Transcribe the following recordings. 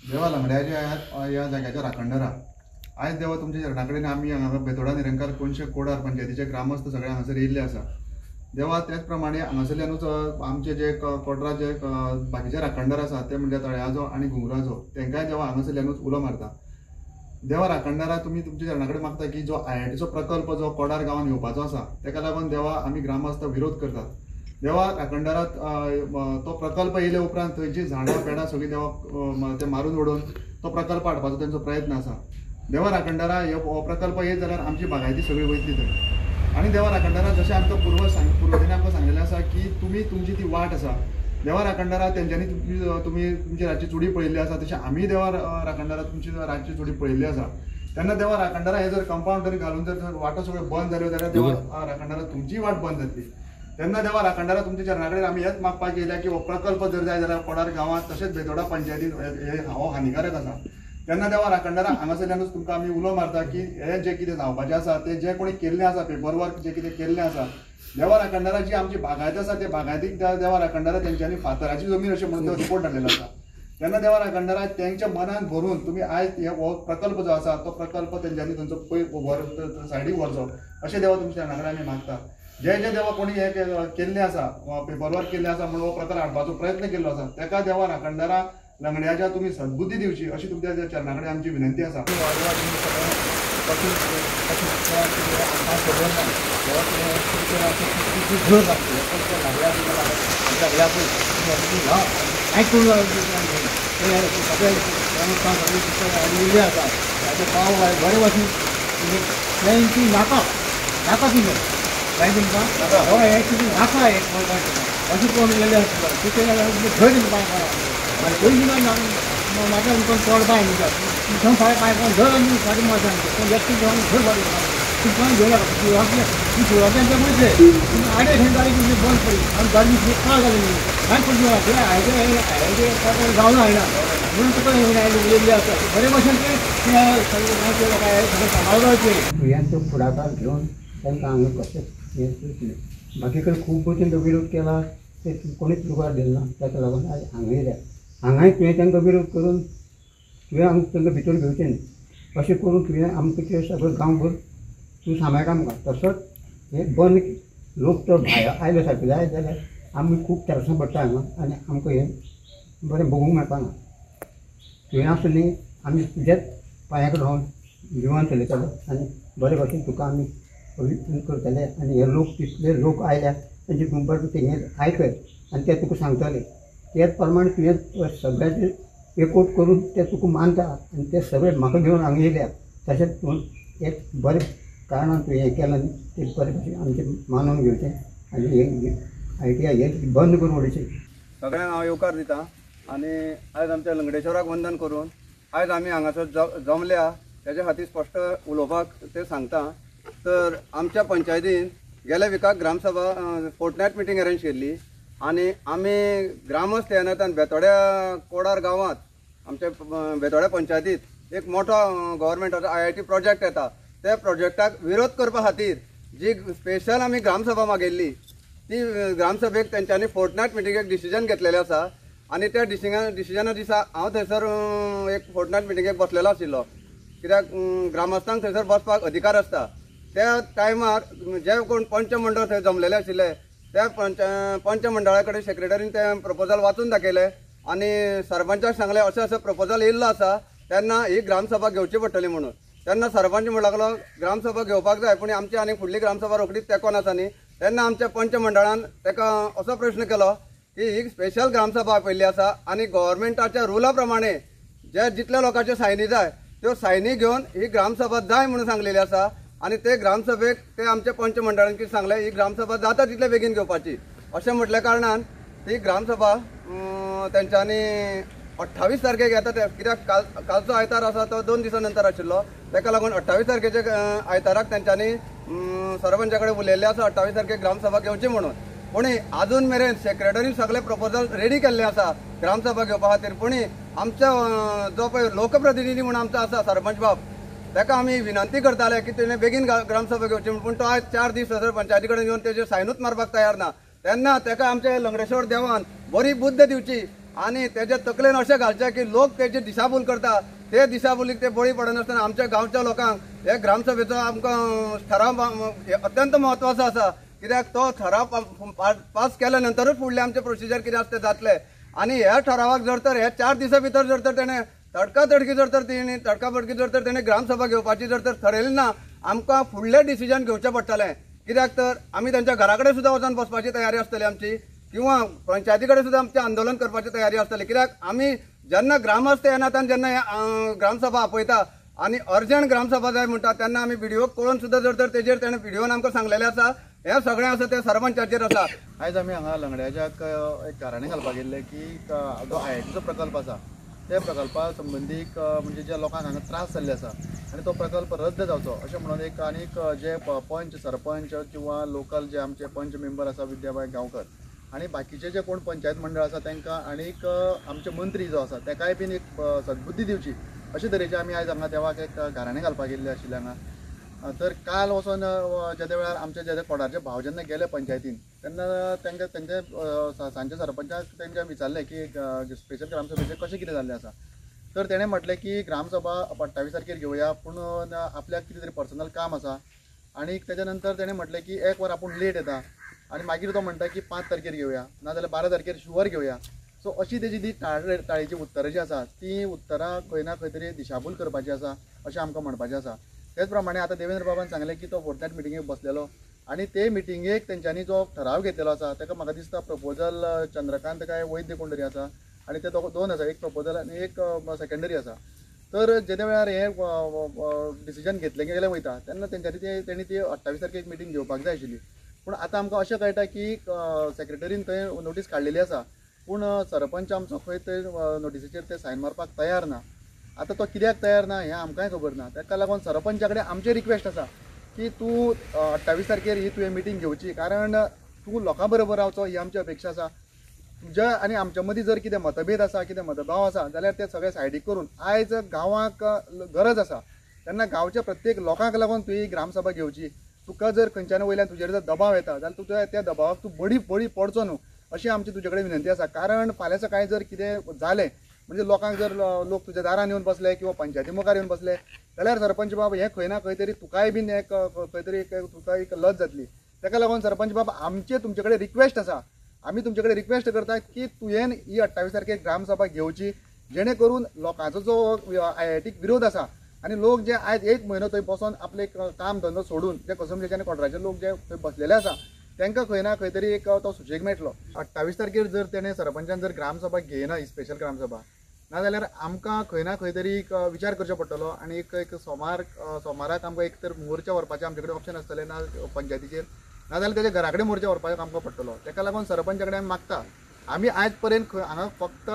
देवा लंगड्याच्या या जाग्याच्या राखणदारा आयज देवा तुमच्या चरणा कडेन आमी हांगा बेतोडा निरंकार कोणशे कोडार पंचायतीचे ग्रामस्थ सगळे हांगासर येयल्ले आसा। देवा त्याच प्रमाणे हांगासरल्यानूच आमचे जे कोटराचे बाकीचे राखणदार आसा ते म्हणजे तळ्याचो आनी घुंगराचो तांकांय देवा हांगासरल्यानूच उलो मारता। देवा राखणदारा तुमी तुमच्या चरणा कडेन मागता की जो IITचो प्रकल्प जो कोडार गांवांत येवपाचो आसा ताका लागून देवा आमी ग्रामस्थ विरोध करतात। देवा राखणदारात तो प्रकल्प येयले उपरांत थंयची झाडां पेडां सगळीं देवा ते मारून उडोवन तो प्रकल्प हाडपाचो तांचो प्रयत्न आसा। देवा राखणदारा हो प्रकल्प येत जाल्यार आमची बागायती सगळी वयतली थंय। आनी देवा राखणदारा जशें आमकां पुर्वजांनी आमकां सांगलेलें आसा की तुमी तुमची ती वाट आसा। देवा राखणदारा तेंच्यांनी तुमी तुमची रातची चुडी पळयल्ली आसा तशें आमी देवा राखणदारा तुमची रातची चुडी पळयल्ली आसा। तेन्ना देवा राखणदारा हे जर कंपाऊंड जर घालून जर वाटो सगळ्यो बंद जाल्यो जाल्यार देवा राखणदारा तुमची वाट बंद जातली। तेन्ना देवा राखणदारा तुमच्या चरणा कडेन आमी हेच मागपाक येयल्या की हो प्रकल्प जर जाय जाल्यार कोडार गांवांत तशेंच बेतोडा पंचायतीन हो हानिकारक आसा। तेन्ना देवा राखणदारा हांगासरल्यानूच तुमकां आमी उलो मारता की हे जे कितें जावपाचें आसा ते जे कोणी केल्लें आसा पेपर वर्क जे कितें केल्लें आसा देवा राखणदारा जी आमची बागायत आसा ते बागायतीक देवा राखणदारा तेंच्यांनी फातराची जमीन अशें म्हणून तो रिपोर्ट धाडलेलो आसा। तेन्ना देवा राखणदारा तेंच्या मनान भरून तुमी आयज हो प्रकल्प जो आसा तो प्रकल्प तेंच्यांनी थंयचो सायडीक व्हरचो अशें देवा तुमच्या चरणा कडेन आमी मागता। जे जे देवा कोणी हे केल्लें आसा पेपर वर्क केल्लें आसा म्हणून हो प्रकार हाडपाचो प्रयत्न केल्लो आसा ताका देवा राखणदारा लंगड्याच्या तुमी सद्बुद्धी दिवची अशी तुमच्या चरणा कडेन आमची विनंती आसा। माझ्या चड बाय म्हणटा फाय पाय घर आनी गाडी माझ्या व्यक्ती घेवन घर गाडी तुमकां घेवला ती सुरवातांच्या मध्ये आडे हे गाडी तुमची बंद पडली आनी गाडी का जाली काय पडली हायवे जावन आयला म्हणून तुका उलयल्ले आसा बरे भशेन ते सगळे काय सगळें सांबाळपाचें यांचो फुडाकार घेवन तांकां हांगा कशें हें करतलें। बाकी कडेन खूब भशेन तो विरोध केला ते कोणीच रुगार दिलो ना ताका लागून आयज हांगा येयल्या। हांगाय तुवें तांकां विरोध करून तुवें आमकां तांकां भितर घेवचें न्ही अशें करून तुवें आमकां ते सगळें गांवभर तूं सांबाळटा आमकां तसोच हें बंद लोक तो भायर आयले सारके जाय जाल्यार आमी खूब त्रासां पडटा हांगा आनी आमकां हें बरें भोगूंक मेळपाना। तुवें आसूं न्ही आमी तुज्याच पांया कडेन रावन जिवन चलयताले आनी बरे भशेन तुका आमी करतले आनी हे लोक तितले लोक आयल्या तांचे तूं बरें तें आयकय आनी ते तुका सांगतले त्याच प्रमाणे तुवें सगळ्याचे एकवट करून ते तुका मानता आनी ते सगळे म्हाका घेवन हांगा येयल्या तशेंच तूं एक बरें कारणान तुवें हें केलां न्ही तें बरें भशेन आमचें मानून घेवचें आनी हें IIT हें बंद करून उडोवचें। सगळ्यांक हांव येवकार दितां आनी आयज आमच्या लंगडेश्वराक वंदन करून आयज आमी हांगासर जमल्या तेजे खातीर स्पश्ट उलोवपाक ते सांगता। तर आमच्या पंचायतीन गेल्या विकाक ग्रामसभा फोर्टनायट मिटींग अरेंज केल्ली आनी आमी ग्रामस्थ येनातान बेतोड्या कोडार गांवांत आमच्या बेतोड्या पंचायतीत एक मोठो गव्हर्मेंटाचो IIT प्रोजेक्ट येता त्या प्रोजेक्टाक विरोध करपा खातीर जी स्पेशल आमी ग्रामसभा मागयल्ली ती ग्रामसभेक तेंच्यांनी फोर्टनायट मिटिंगेक डिसिजन घेतलेलें आसा आनी त्या डिसिजना दिसा हांव थंयसर एक फोर्टनायट मिटिंगेक बसलेलो आशिल्लो कित्याक ग्रामस्थांक थंयसर बसपाक अधिकार आसता। त्या टायमार जे कोण पंच मंडळ थंय जमलेले आशिल्ले त्या पंच मंडळा कडेन सेक्रेटरीन तें प्रपोजल वाचून दाखयलें आनी सरपंचाक सांगलें अशें असो प्रपोजल येयल्लो आसा तेन्ना ही ग्रामसभा घेवची पडटली म्हणून। तेन्ना सरपंच म्हणूंक लागलो ग्रामसभा घेवपाक जाय पूण आमची आनी फुडली ग्रामसभा रोखडीच तेंकोन आसा न्ही। तेन्ना आमच्या पंच मंडळान ताका असो प्रश्न केलो की ही स्पेशल ग्रामसभा आपयल्ली आसा आनी गव्हर्मेंटाच्या रुला प्रमाणे जे जितल्या लोकांच्यो सायनी जाय त्यो सायनी घेवन ही ग्रामसभा जाय म्हणून सांगलेली आसा आनी ते ग्रामसभेक ते आमच्या पंच मंडळान कितें सांगलें ही ग्रामसभा जाता तितले बेगीन घेवपाची अशें म्हटल्या कारणान ही ग्रामसभा तेंच्यांनी 28 तारखेक येता कित्याक कालचो आयतार आसा तो 2 दिसां नंतर आशिल्लो ताका लागून 28 तारखेचे आयताराक तेंच्यांनी सरपंचा कडेन उलयल्लें आसा 28 तारखेक ग्रामसभा घेवची म्हणून। पूण अजून मेरेन सेक्रेटरीन सगळे प्रपोजल रेडी केल्ले आसा ग्रामसभा घेवपा खातीर पूण आमचो जो पळय लोकप्रतिनिधी म्हणून आमचो आसा सरपंच बाब ताका आमी विनंती करताले की तेणें बेगीन ग्रामसभा घेवची पूण तो आयज 4 दीस पंचायती कडेन येवन तेजेर सायनूच मारपाक तयार ना। तेन्ना ताका आमच्या लंगडेश्वर देवान बरी बुद्ध दिवची आणि त्याच्या तकलेन अशें घालचें की लोक तेची दिशाभूल करता, ते दिशाभुलीक ते बळी पडनासतना आमच्या गांवच्या लोकांक हे ग्रामसभेचो आमकां ठराव अत्यंत म्हत्वाचो आसा, कित्याक तो ठराव पास केल्या नंतरूच फुडले आमचे प्रोसिजर कितें आसा तें जातलें। आणि ह्या ठरावाक जर तर हे 4 दिसां भितर जर तर तेणें तडकाफडकी जर तर तेणें ग्रामसभा घेवपाची जर तर ठरयली ना, आमकां फुडलें डिसिजन घेवचें पडटलें। कित्याक तर आमी तांच्या घरा कडेन सुद्दां वचून बसपाची तयारी आसतली आमची, किंवा पंचायती कडेन सुद्दां आमचें आंदोलन करपाची तयारी आसतली। कित्याक आमी जेन्ना ग्रामस्थ येनात आनी जेन्ना ग्रामसभा आपयता आनी अर्जंट ग्रामसभा जाय म्हणटा तेन्ना आमी व्हिडिओ कळोवन सुद्दां जर तर तेजेर तेणें व्हिडिओन आमकां सांगलेलें आसा, हे सगळें आसा तें सरपंचाचेर आसा। आयज आमी हांगा लंगड्याच्या एक गाराणें घालपाक गेल्ले की जो IITचो प्रकल्प आसा त्या प्रकल्पा संबंदीक म्हणजे ज्या लोकांक हांगा त्रास जाल्ले आसा आनी तो प्रकल्प रद्द जावचो अशें म्हणून एक आनीक जे पंच सरपंच किंवा लोकल जे आमचे पंच मेंबर आसा विद्याबाई गांवकर आणि बाकीचे जे कोण पंचायत मंडळ आसा तांकां आनीक आमचे मंत्री जो आसा ताकाय बीन एक सद्बुद्धी दिवची अशे तरेचे आमी आयज हांगा देवाक एक गाराणें घालपाक गेल्ले आशिल्ले हांगा। तर काल वचून ज्या वेळार आमचे जे कोडाचे भाव जेन्ना गेले पंचायतीन तेन्ना तांकां तेंचे सांजचे सरपंचाक तेंच्या विचारलें की स्पेशल ग्रामसभेचें कशें कितें जाल्लें आसा। तर तेणें म्हटलें की ग्रामसभा 28 तारखेर घेवया, पूण आपल्याक कितें तरी पर्सनल काम आसा। आनी तेच्या नंतर तेणें म्हटलें की 1 वर आपूण लेट येता आनी मागीर तो म्हणटा की 5 तारखेर घेवया, नाजाल्यार 12 तारखेर शुवर घेवया। सो अशी तेजी ती टाळेची उत्तरां जी आसा ती उत्तरां खंय ना खंय तरी दिशाभूल करपाची आसा अशें आमकां म्हणपाचें आसा। तेच प्रमाणे आतां देवेंद्र बाबान सांगलें की तो फोर्टनायट मिटिंगेक बसलेलो आनी ते मिटिंगेक तेंच्यांनी जो ठराव घेतलेलो आसा ताका म्हाका दिसता प्रपोजल चंद्रकांत काय वैद्य कोण तरी आसा आनी ते 2 आसा, एक प्रपोजल आनी एक सेकंडरी आसा। तर जे वेळार हे डिसिजन घेतलें गेलें वयता तेन्ना तेंच्यांनी तेणी ती 28 तारखेक मिटींग घेवपाक जाय आशिल्ली, पूण आतां आमकां अशें कळटा की सेक्रेटरीन थंय नोटीस काडलेली आसा, पूण सरपंच आमचो खंय थंय नोटीसीचेर ते सायन मारपाक तयार ना। आतां तो कित्याक तयार ना हें आमकांय खबर ना। ताका लागून सरपंचा कडेन आमची रिक्वेस्ट आसा की तूं 28 तारखेर ही तुवें मिटींग घेवची, कारण तूं लोकां बरोबर रावचो ही आमची अपेक्षा आसा। तुज्या आनी आमच्या मदीं जर कितें मतभेद आसा, कितें मतभाव आसा जाल्यार ते सगळे सायडीक करून आयज गांवांक गरज आसा तेन्ना गांवच्या प्रत्येक लोकांक लागून तुवें ही ग्रामसभा घेवची। तुका जर खंयच्यान वयल्यान तुजेर जर दबाव येता जाल्यार तुज्या त्या दबावाक तूं बळी पडचो न्हू अशी आमची तुजे कडेन विनंती आसा। कारण फाल्यां सकाळीं जर कितें जालें म्हणजे लोकांक जर लोक तुज्या दारान येवन बसले किंवा पंचायती मुखार येवन बसले जाल्यार सरपंच बाब हें खंय ना खंय तरी तुकाय बीन एक खंय तरी तुका एक लज जातली। ताका लागून सरपंच बाब आमचे तुमचे कडेन रिक्वेस्ट आसा, आमी तुमचे कडेन रिक्वेस्ट करता की तुवें ही 28 तारखेक ग्रामसभा घेवची, जेणे करून लोकांचो जो IITक विरोध आसा आनी लोक जे आयज 1 म्हयनो थंय बसून आपले काम धंदो सोडून जे कसमजेचे आनी कोटराचे लोक जे थंय बसलेले आसा तांकां खंय ना खंय तरी एक तो सुशेग मेळटलो। 28 तारखेर जर तेणें सरपंचान जर ग्रामसभा घेयना ही स्पेशल ग्रामसभा नाजाल्यार आमकां खंय ना खंय तरी विचार करचो पडटलो आनी एक सोमाराक आमकां एक तर मोर्चा व्हरपाचें आमचे कडेन ऑप्शन आसतलें ना पंचायतीचेर, नाजाल्यार तेच्या घरा कडेन मोर्चा व्हरपाचो आमकां पडटलो। ताका लागून सरपंचा कडेन आमी मागता, आमी आयज पर्यंत हांगा फक्त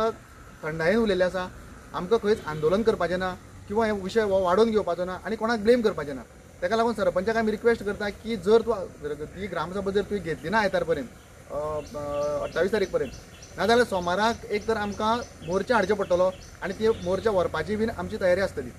थंडायेन उलयल्ले आसा, आमकां खंयच आंदोलन करपाचें ना किंवा हे विशय वाडोवन घेवपाचो ना आनी कोणाक ब्लेम करपाचें ना। ताका लागून सरपंचाक आमी रिक्वेस्ट करता की जर तूं ही ग्रामसभा जर तुवें घेतली ना आयतार पर्यंत 28 तारीख पर्यंत नाजाल्यार सोमाराक एक तर आमकां मोर्चा हाडचो पडटलो आनी ती मोर्चा व्हरपाची बीन आमची तयारी आसतली।